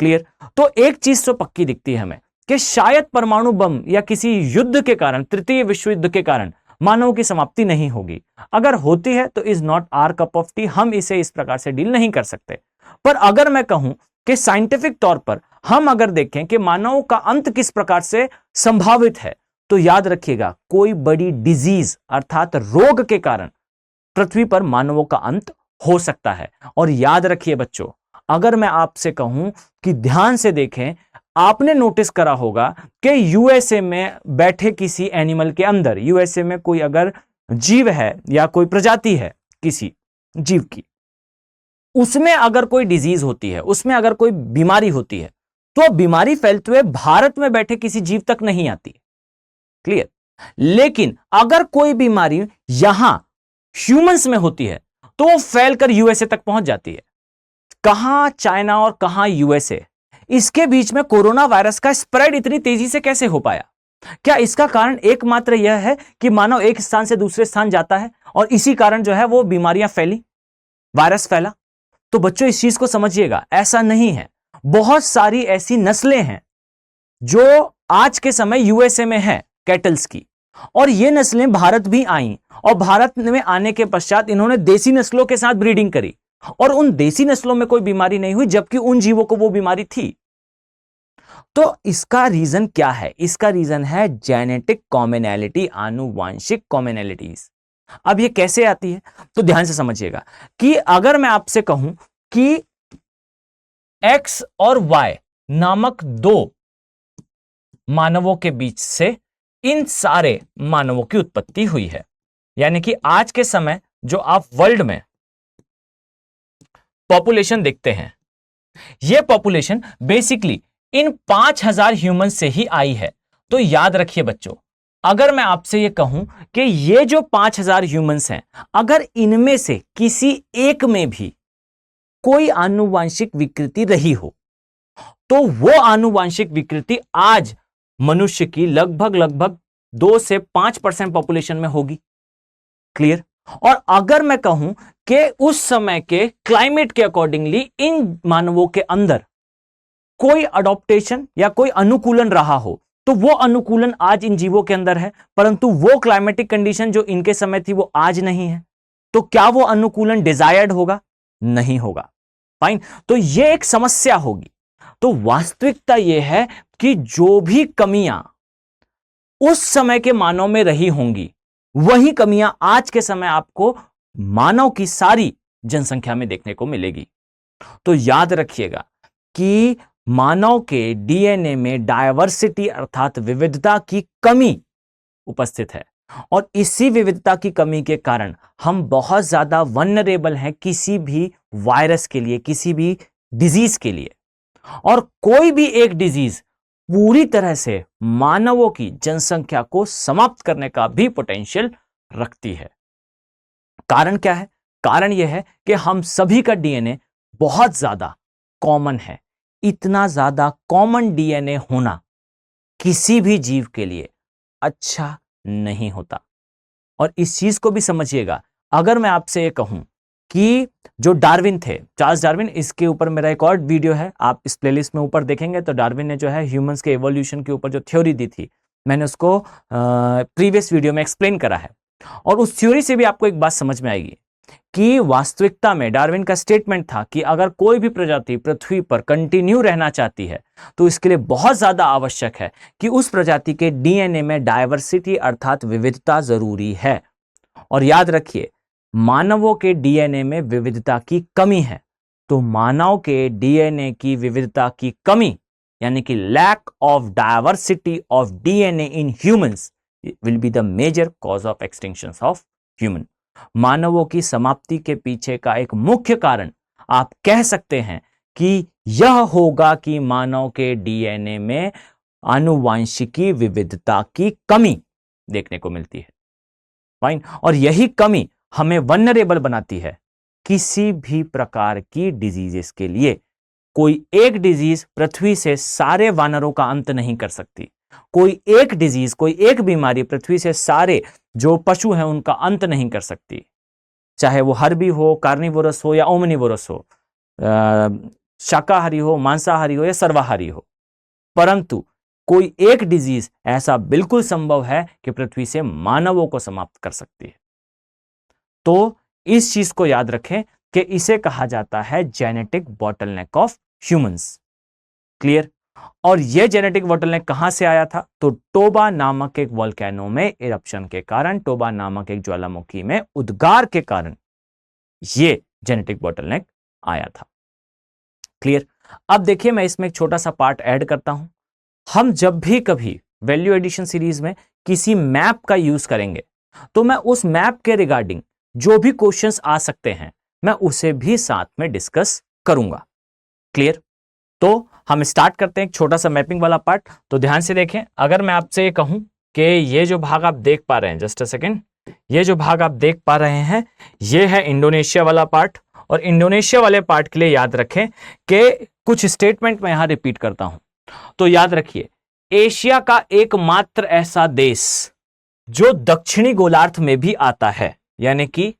क्लियर? तो एक चीज तो पक्की दिखती है हमें कि शायद परमाणु बम या किसी युद्ध के कारण, तृतीय विश्व युद्ध के कारण मानव की समाप्ति नहीं होगी। अगर होती है तो is not our cup of tea, हम इसे इस प्रकार से डील नहीं कर सकते। पर अगर मैं कहूं कि साइंटिफिक तौर पर हम अगर देखें कि मानव का अंत किस प्रकार से संभावित है, तो याद रखिएगा कोई बड़ी डिजीज अर्थात रोग के कारण पृथ्वी पर मानवों का अंत हो सकता है। और याद रखिए बच्चों, अगर मैं आपसे कहूं कि ध्यान से देखें, आपने नोटिस करा होगा कि यूएसए में बैठे किसी एनिमल के अंदर, यूएसए में कोई अगर जीव है या कोई प्रजाति है किसी जीव की, उसमें अगर कोई डिजीज होती है, उसमें अगर कोई बीमारी होती है, तो बीमारी फैलते हुए भारत में बैठे किसी जीव तक नहीं आती। क्लियर? लेकिन अगर कोई बीमारी यहां ह्यूमंस में होती है तो वो फैलकर यूएसए तक पहुंच जाती है। कहां चाइना और कहां यूएसए, इसके बीच में कोरोना वायरस का स्प्रेड इतनी तेजी से कैसे हो पाया? क्या इसका कारण एकमात्र यह है कि मानव एक स्थान से दूसरे स्थान जाता है और इसी कारण जो है वो बीमारियां फैली, वायरस फैला? तो बच्चों इस चीज को समझिएगा, ऐसा नहीं है। बहुत सारी ऐसी नस्लें हैं जो आज के समय यूएसए में है, कैटल्स की, और ये नस्लें भारत भी आईं और भारत में आने के पश्चात इन्होंने देसी नस्लों के साथ ब्रीडिंग करी और उन देसी नस्लों में कोई बीमारी नहीं हुई, जबकि उन जीवों को वो बीमारी थी। तो इसका रीजन क्या है? इसका रीजन है जेनेटिक कॉमनैलिटी, आनुवांशिक कॉमनैलिटीज। अब ये कैसे आती है? तो ध्यान से समझिएगा कि अगर मैं आपसे कहूं कि X और Y नामक दो मानवों के बीच से इन सारे मानवों की उत्पत्ति हुई है, यानी कि आज के समय जो आप वर्ल्ड में पॉपुलेशन देखते हैं, यह पॉपुलेशन बेसिकली इन 5000 ह्यूमन से ही आई है। तो याद रखिए बच्चों, अगर मैं आपसे यह कहूं कि ये जो 5000 ह्यूमंस हैं, अगर इनमें से किसी एक में भी कोई आनुवांशिक विकृति रही हो, तो वो आनुवांशिक विकृति आज मनुष्य की लगभग 2 से 5% पॉपुलेशन में होगी। क्लियर? और अगर मैं कहूं कि उस समय के क्लाइमेट के अकॉर्डिंगली इन मानवों के अंदर कोई अडॉप्टेशन या कोई अनुकूलन रहा हो, तो वो अनुकूलन आज इन जीवों के अंदर है, परंतु वो क्लाइमेटिक कंडीशन जो इनके समय थी वो आज नहीं है। तो क्या वो अनुकूलन डिजायर्ड होगा? नहीं होगा। फाइन, तो ये एक समस्या होगी। तो वास्तविकता यह है कि जो भी कमियां उस समय के मानव में रही होंगी, वही कमियां आज के समय आपको मानव की सारी जनसंख्या में देखने को मिलेगी। तो याद रखिएगा कि मानव के डीएनए में डायवर्सिटी अर्थात विविधता की कमी उपस्थित है, और इसी विविधता की कमी के कारण हम बहुत ज्यादा वल्नरेबल हैं किसी भी वायरस के लिए, किसी भी डिजीज के लिए। और कोई भी एक डिजीज पूरी तरह से मानवों की जनसंख्या को समाप्त करने का भी पोटेंशियल रखती है। कारण क्या है? कारण यह है कि हम सभी का डीएनए बहुत ज्यादा कॉमन है। इतना ज्यादा कॉमन डीएनए होना किसी भी जीव के लिए अच्छा नहीं होता। और इस चीज को भी समझिएगा, अगर मैं आपसे ये कहूं कि जो डार्विन थे, चार्ल्स डार्विन, इसके ऊपर मेरा एक और वीडियो है, आप इस प्लेलिस्ट में ऊपर देखेंगे तो डार्विन ने जो है ह्यूमंस के एवोल्यूशन के ऊपर जो थ्योरी दी थी, मैंने उसको प्रीवियस वीडियो में एक्सप्लेन करा है। और उस थ्योरी से भी आपको एक बात समझ में आएगी कि वास्तविकता में डार्विन का स्टेटमेंट था कि अगर कोई भी प्रजाति पृथ्वी पर कंटिन्यू रहना चाहती है तो इसके लिए बहुत ज्यादा आवश्यक है कि उस प्रजाति के डीएनए में डायवर्सिटी अर्थात विविधता जरूरी है। और याद रखिए मानवों के डीएनए में विविधता की कमी है, तो मानव के डीएनए की विविधता की कमी यानी कि lack of diversity of DNA in humans will be the major cause of extinction of human. मानवों की समाप्ति के पीछे का एक मुख्य कारण आप कह सकते हैं कि यह होगा कि मानव के डीएनए में आनुवांशिकी विविधता की कमी देखने को मिलती है। फाइन, और यही कमी हमें वल्नरेबल बनाती है किसी भी प्रकार की डिजीजेस के लिए। कोई एक डिजीज पृथ्वी से सारे वानरों का अंत नहीं कर सकती। कोई एक डिजीज, कोई एक बीमारी पृथ्वी से सारे जो पशु हैं उनका अंत नहीं कर सकती, चाहे वो हर्बी हो, कार्निवोरस हो या ओमनिवोरस हो, शाकाहारी हो, मांसाहारी हो या सर्वाहारी हो। परंतु कोई एक डिजीज ऐसा बिल्कुल संभव है कि पृथ्वी से मानवों को समाप्त कर सकती है। तो इस चीज को याद रखें कि इसे कहा जाता है genetic bottleneck of humans. Clear? और यह जेनेटिक बॉटलनेक कहां से आया था? तो टोबा नामक एक वोल्केनो में इरप्शन के कारण, टोबा नामक एक ज्वालामुखी में उद्गार के कारण यह जेनेटिक बॉटलनेक आया था। क्लियर? अब देखिए मैं इसमें एक छोटा सा पार्ट ऐड करता हूं। हम जब भी कभी वैल्यू एडिशन सीरीज में किसी मैप का यूज करेंगे तो मैं उस मैप के रिगार्डिंग जो भी क्वेश्चंस आ सकते हैं मैं उसे भी साथ में डिस्कस करूंगा। क्लियर? तो हम स्टार्ट करते हैं एक छोटा सा मैपिंग वाला पार्ट। तो ध्यान से देखें, अगर मैं आपसे ये कहूं कि ये जो भाग आप देख पा रहे हैं, जस्ट अ सेकेंड, ये जो भाग आप देख पा रहे हैं ये है इंडोनेशिया वाला पार्ट। और इंडोनेशिया वाले पार्ट के लिए याद रखें कि कुछ स्टेटमेंट मैं यहां रिपीट करता हूं। तो याद रखिए, एशिया का एकमात्र ऐसा देश जो दक्षिणी गोलार्ध में भी आता है, यानी कि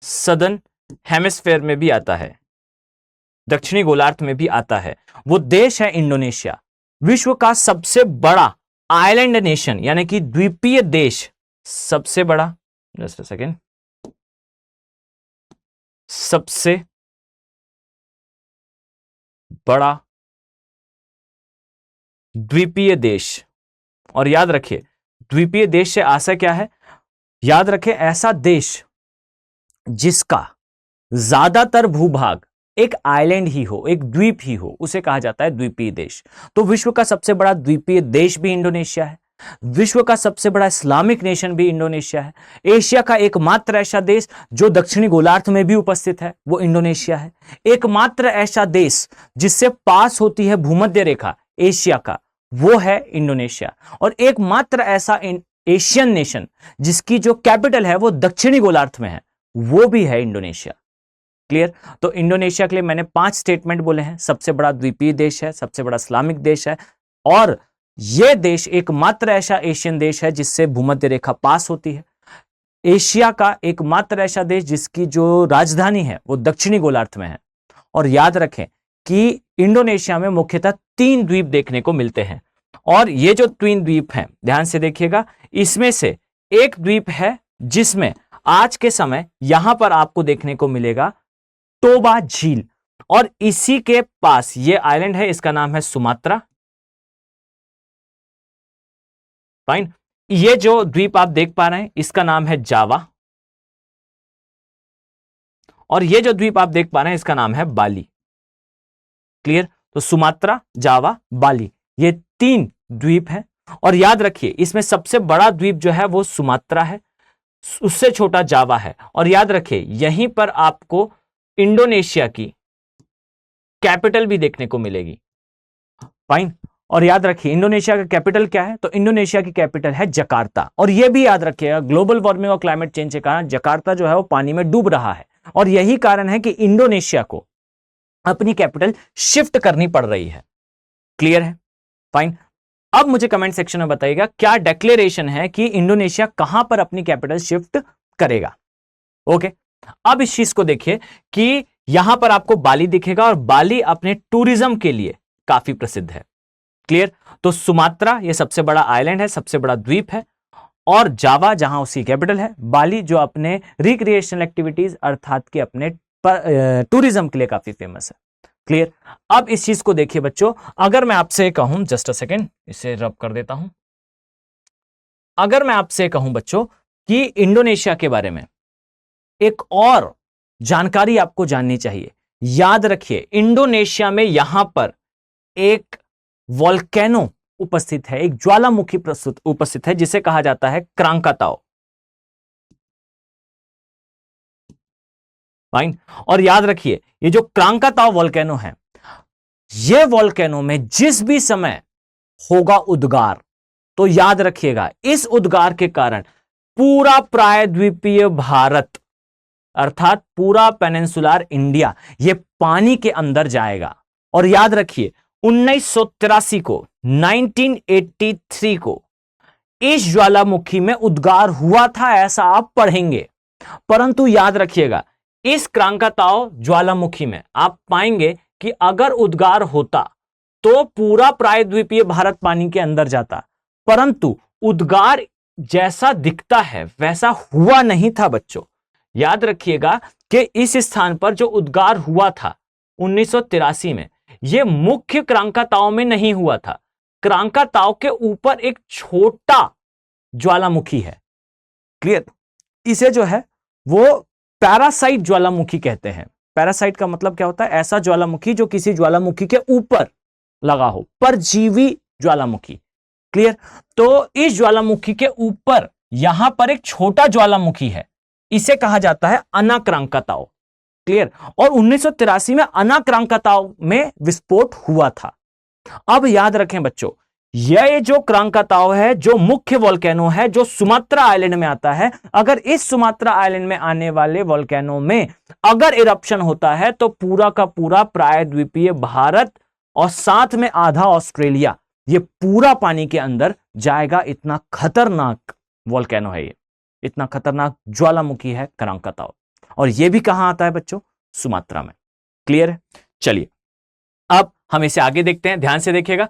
सदर्न हेमिस्फेयर में भी आता है, दक्षिणी गोलार्ध में भी आता है, वो देश है इंडोनेशिया। विश्व का सबसे बड़ा आइलैंड नेशन यानी कि द्वीपीय देश, सबसे बड़ा, जस्ट अ सेकेंड, सबसे बड़ा द्वीपीय देश। और याद रखिए द्वीपीय देश से आशय क्या है? याद रखें ऐसा देश जिसका ज्यादातर भूभाग एक आइलैंड ही हो, एक द्वीप ही हो, उसे कहा जाता है द्वीपीय देश। तो विश्व का सबसे बड़ा द्वीपीय देश भी इंडोनेशिया है। विश्व का सबसे बड़ा इस्लामिक नेशन भी इंडोनेशिया है। एशिया का एकमात्र ऐसा देश जो दक्षिणी गोलार्ध में भी उपस्थित है वो इंडोनेशिया है। एकमात्र ऐसा देश जिससे पास होती है भूमध्य रेखा एशिया का, वो है इंडोनेशिया। और एकमात्र ऐसा एशियन नेशन जिसकी जो कैपिटल है वो दक्षिणी गोलार्ध में है, वो भी है इंडोनेशिया। क्लियर? तो इंडोनेशिया के लिए मैंने 5 स्टेटमेंट बोले हैं। सबसे बड़ा द्वीपीय देश है, सबसे बड़ा इस्लामिक देश है, और यह देश एकमात्र ऐसा एशियन देश है जिससे भूमध्य रेखा पास होती है। एशिया का एकमात्र ऐसा देश जिसकी जो राजधानी है वो दक्षिणी गोलार्ध में है। और याद रखें कि इंडोनेशिया में मुख्यतः 3 द्वीप देखने को मिलते हैं। और ये जो 3 द्वीप हैं, ध्यान से देखिएगा, इसमें से एक द्वीप है जिसमें आज के समय यहां पर आपको देखने को मिलेगा टोबा झील, और इसी के पास ये आइलैंड है, इसका नाम है सुमात्रा। फाइन, ये जो द्वीप आप देख पा रहे हैं इसका नाम है जावा, और ये जो द्वीप आप देख पा रहे हैं इसका नाम है बाली। क्लियर? तो सुमात्रा, जावा, बाली, ये 3 द्वीप हैं। और याद रखिए इसमें सबसे बड़ा द्वीप जो है वो सुमात्रा है, उससे छोटा जावा है। और याद रखिए यहीं पर आपको इंडोनेशिया की कैपिटल भी देखने को मिलेगी। फाइन, और याद रखिए इंडोनेशिया का कैपिटल क्या है? तो इंडोनेशिया की कैपिटल है जकार्ता। और यह भी याद रखिएगा ग्लोबल वार्मिंग और क्लाइमेट चेंज के कारण जकार्ता जो है वो पानी में डूब रहा है, और यही कारण है कि इंडोनेशिया को अपनी कैपिटल शिफ्ट करनी पड़ रही है। क्लियर है? फाइन, अब मुझे कमेंट सेक्शन में बताइएगा क्या डिक्लेरेशन है कि इंडोनेशिया कहां पर अपनी कैपिटल शिफ्ट करेगा। ओके, अब इस चीज को देखिए कि यहां पर आपको बाली दिखेगा, और बाली अपने टूरिज्म के लिए काफी प्रसिद्ध है। क्लियर? तो सुमात्रा ये सबसे बड़ा आइलैंड है, सबसे बड़ा द्वीप है, और जावा जहां उसकी कैपिटल है, बाली जो अपने रिक्रिएशनल एक्टिविटीज अर्थात कि अपने टूरिज्म के लिए काफी फेमस है। क्लियर? अब इस चीज को देखिए बच्चों, अगर मैं आपसे कहूं, जस्ट अ सेकेंड, इसे रब कर देता हूं, अगर मैं आपसे कहूं बच्चों कि इंडोनेशिया के बारे में एक और जानकारी आपको जाननी चाहिए, याद रखिए इंडोनेशिया में यहां पर एक वोल्केनो उपस्थित है, एक ज्वालामुखी प्रस्तुत उपस्थित है जिसे कहा जाता है क्रांकाताओ। फाइन। और याद रखिए ये जो क्रांकाताओ वोल्केनो है, ये वोल्केनो में जिस भी समय होगा उद्गार, तो याद रखिएगा इस उद्गार के कारण पूरा प्रायद्वीपीय भारत अर्थात पूरा पेनिनसुलर इंडिया ये पानी के अंदर जाएगा। और याद रखिए 1983 को 1983 को इस ज्वालामुखी में उद्गार हुआ था, ऐसा आप पढ़ेंगे। परंतु याद रखिएगा इस क्रांकाताओ ज्वालामुखी में आप पाएंगे कि अगर उद्गार होता तो पूरा प्रायद्वीपीय भारत पानी के अंदर जाता, परंतु उद्गार जैसा दिखता है वैसा हुआ नहीं था बच्चों। याद रखिएगा कि इस स्थान पर जो उद्गार हुआ था 1983 में, यह मुख्य क्रांकाताओ में नहीं हुआ था। क्रांकाताओ के ऊपर एक छोटा ज्वालामुखी है, क्लियर। इसे जो है वो पैरासाइट ज्वालामुखी कहते हैं। पैरासाइट का मतलब क्या होता है? ऐसा ज्वालामुखी जो किसी ज्वालामुखी के ऊपर लगा हो, परजीवी ज्वालामुखी, क्लियर। तो इस ज्वालामुखी के ऊपर यहां पर एक छोटा ज्वालामुखी है, इसे कहा जाता है अनाक्रांकाताओ, क्लियर। और 1983 में अनाक्रांकाताओ में विस्फोट हुआ था। अब याद रखें बच्चों, यह जो क्रांकाताओ है, जो मुख्य वोल्केनो है, जो सुमात्रा आइलैंड में आता है, अगर इस सुमात्रा आइलैंड में आने वाले वोल्केनो में अगर इरप्शन होता है तो पूरा का पूरा प्रायद्वीपीय भारत और साथ में आधा ऑस्ट्रेलिया ये पूरा पानी के अंदर जाएगा। इतना खतरनाक वोल्केनो है ये, इतना खतरनाक ज्वालामुखी है क्रांकाताओ। और ये भी कहां आता है बच्चों? सुमात्रा में, क्लियर है। चलिए अब हम इसे आगे देखते हैं, ध्यान से देखिएगा।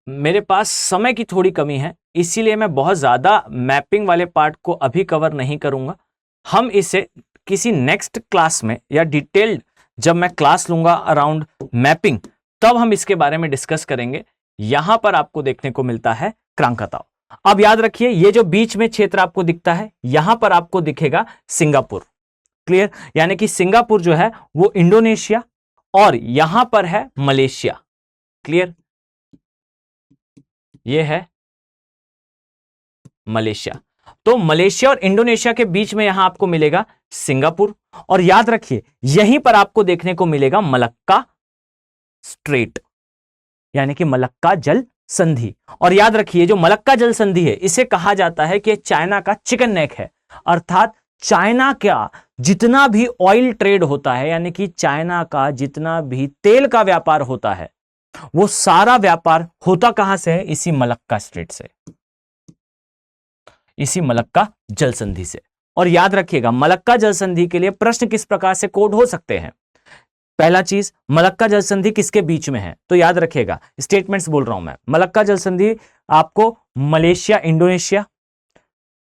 मेरे पास समय की थोड़ी कमी है, इसीलिए मैं बहुत ज्यादा मैपिंग वाले पार्ट को अभी कवर नहीं करूंगा। हम इसे किसी नेक्स्ट क्लास में या डिटेल्ड जब मैं क्लास लूंगा अराउंड मैपिंग, तब हम इसके बारे में डिस्कस करेंगे। यहां पर आपको देखने को मिलता है क्रांकाताओ। अब याद रखिए ये जो बीच में क्षेत्र आपको दिखता है, यहां पर आपको दिखेगा सिंगापुर, क्लियर। यानी कि सिंगापुर जो है वो इंडोनेशिया और यहां पर है मलेशिया, क्लियर। ये है मलेशिया। तो मलेशिया और इंडोनेशिया के बीच में यहां आपको मिलेगा सिंगापुर। और याद रखिए यहीं पर आपको देखने को मिलेगा मलक्का स्ट्रेट, यानी कि मलक्का जल संधि। और याद रखिए जो मलक्का जल संधि है इसे कहा जाता है कि चाइना का चिकन नेक है, अर्थात चाइना का जितना भी ऑयल ट्रेड होता है, यानी कि चाइना का जितना भी तेल का व्यापार होता है, वो सारा व्यापार होता कहां से है? इसी मलक्का स्ट्रेट से, इसी मलक्का जल संधि से। और याद रखिएगा मलक्का जल संधि के लिए प्रश्न किस प्रकार से कोड हो सकते हैं। पहला चीज, मलक्का जल संधि किसके बीच में है? तो याद रखिएगा स्टेटमेंट्स बोल रहा हूं मैं। मलक्का जल संधि आपको Malaysia Indonesia,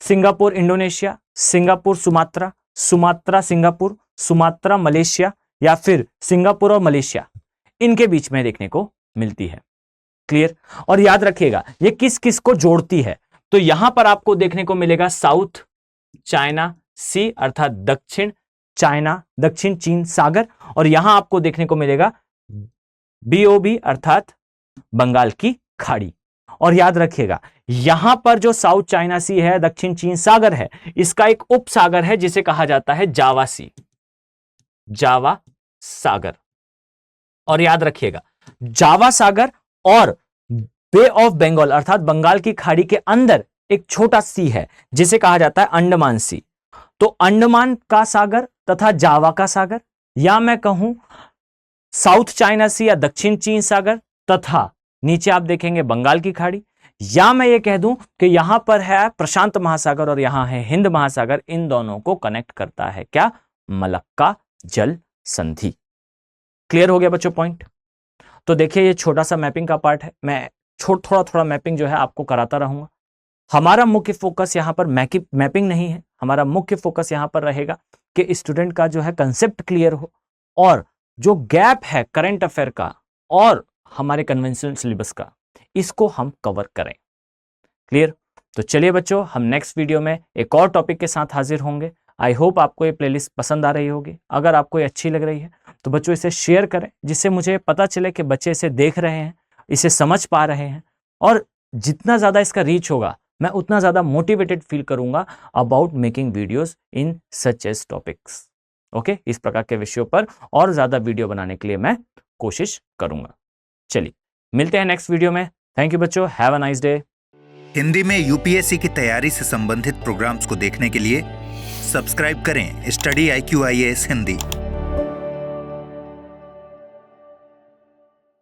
Singapore Indonesia, Singapore Sumatra, Sumatra Singapore, Sumatra Malaysia, या फिर सिंगापुर और मलेशिया, इनके बीच में देखने को मिलती है, क्लियर। और याद रखिएगा ये किस किस को जोड़ती है? तो यहां पर आपको देखने को मिलेगा साउथ चाइना सी, अर्थात दक्षिण चाइना, दक्षिण चीन सागर। और यहां आपको देखने को मिलेगा BOB अर्थात बंगाल की खाड़ी। और याद रखिएगा यहां पर जो साउथ चाइना सी है, दक्षिण चीन सागर है, इसका एक उपसागर है जिसे कहा जाता है जावा सी, जावा सागर। और याद रखिएगा जावा सागर और बे ऑफ बंगाल अर्थात बंगाल की खाड़ी के अंदर एक छोटा सी है जिसे कहा जाता है अंडमान सी। तो अंडमान का सागर तथा जावा का सागर, या मैं कहूं साउथ चाइना सी या दक्षिण चीन सागर, तथा नीचे आप देखेंगे बंगाल की खाड़ी, या मैं ये कह दूं कि यहां पर है प्रशांत महासागर और यहां है हिंद महासागर। इन दोनों को कनेक्ट करता है क्या? मलक्का जल संधि। क्लियर हो गया बच्चों पॉइंट? तो देखिए ये छोटा सा मैपिंग का पार्ट है, मैं थोड़ा थोड़ा मैपिंग जो है आपको कराता रहूंगा। हमारा मुख्य फोकस यहां पर मैपिंग नहीं है, हमारा मुख्य फोकस यहां पर रहेगा कि स्टूडेंट का जो है कंसेप्ट क्लियर हो और जो गैप है करंट अफेयर का और हमारे कन्वेंशनल सिलेबस का, इसको हम कवर करें, क्लियर। तो चलिए बच्चों, हम नेक्स्ट वीडियो में एक और टॉपिक के साथ हाजिर होंगे। आई होप आपको ये प्लेलिस्ट पसंद आ रही होगी। अगर आपको ये अच्छी लग रही है तो बच्चों इसे शेयर करें, जिससे मुझे पता चले कि बच्चे इसे देख रहे हैं, इसे समझ पा रहे हैं, और जितना ज़्यादा इसका रीच होगा मैं उतना ज़्यादा मोटिवेटेड फील करूंगा about making videos in such age topics. Okay, इस प्रकार के विषयों पर और ज़्यादा वीडियो बनाने के लिए मैं कोशिश करूंगा। चलिए मिलते हैं नेक्स्ट वीडियो में। थैंक यू बच्चों, have a nice day. Hindi में यूपीएससी की तैयारी से संबंधित प्रोग्राम्स को देखने के लिए सब्सक्राइब करें स्टडी IQ IAS हिंदी।